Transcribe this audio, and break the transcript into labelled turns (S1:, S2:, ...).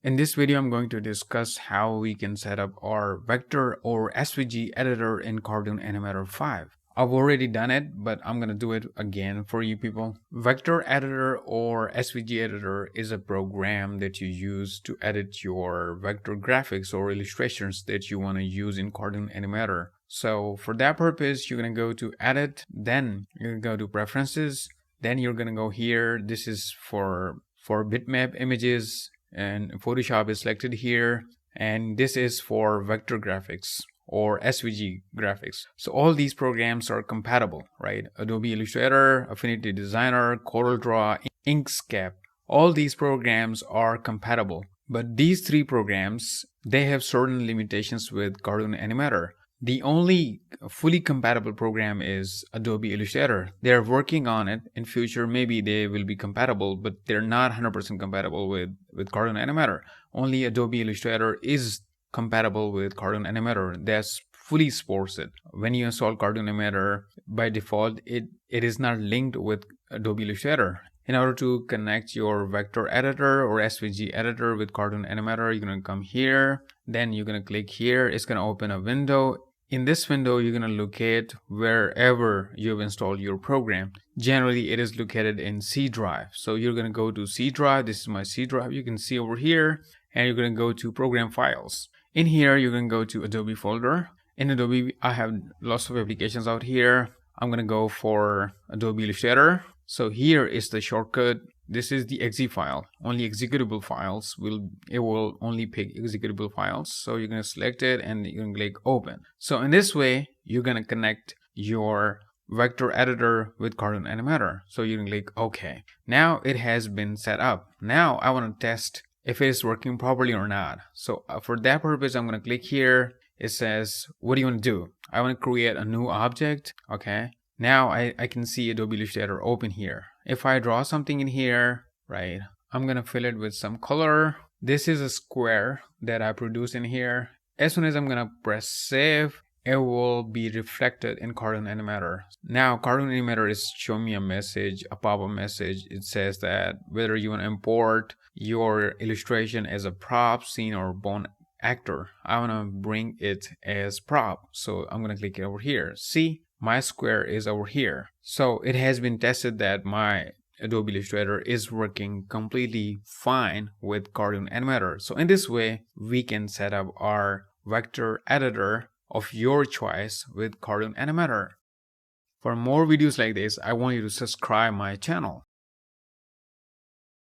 S1: In this video, I'm going to discuss how we can set up our vector or SVG editor in Cartoon Animator 5. I've already done it, but I'm going to do it again for you people. Vector editor or SVG editor is a program that you use to edit your vector graphics or illustrations that you want to use in Cartoon Animator. So for that purpose, you're going to go to Edit, then you're going to go to Preferences, then you're going to go here. This is for bitmap images, and Photoshop is selected here, and this is for vector graphics or SVG graphics. So all these programs are compatible, right? Adobe Illustrator, Affinity Designer, CorelDRAW, Inkscape, all these programs are compatible. But these three programs, they have certain limitations with Cartoon Animator. The only fully compatible program is Adobe Illustrator. They're working on it. In future, maybe they will be compatible, but they're not 100% compatible with Cartoon Animator. Only Adobe Illustrator is compatible with Cartoon Animator. That's fully supports it. When you install Cartoon Animator, by default, it is not linked with Adobe Illustrator. In order to connect your vector editor or SVG editor with Cartoon Animator, you're going to come here. Then you're going to click here. It's going to open a window. In this window, you're going to locate wherever you've installed your program. Generally, it is located in C drive. So you're going to go to C drive. This is my C drive. You can see over here. And you're going to go to Program Files. In here, you're going to go to Adobe folder. In Adobe, I have lots of applications out here. I'm going to go for Adobe Illustrator. So here is the shortcut. This is the exe file. Only executable files will only pick executable files. So you're going to select it and you're going to click open. So in this way, you're going to connect your vector editor with Cartoon Animator. So you can click OK. Now it has been set up. Now I want to test if it is working properly or not. So for that purpose, I'm going to click here. It says, what do you want to do? I want to create a new object. Okay. Now I can see Adobe Illustrator open here. If I draw something in here, right, I'm going to fill it with some color. This is a square that I produced in here. As soon as I'm going to press save, it will be reflected in Cartoon Animator. Now Cartoon Animator is showing me a message, a pop-up message. It says that whether you want to import your illustration as a prop, scene, or bone actor. I want to bring it as prop. So I'm going to click it over here. See, my square is over here. So it has been tested that my Adobe Illustrator is working completely fine with Cartoon Animator. So in this way, we can set up our vector editor of your choice with Cartoon Animator. For more videos like this, I want you to subscribe my channel.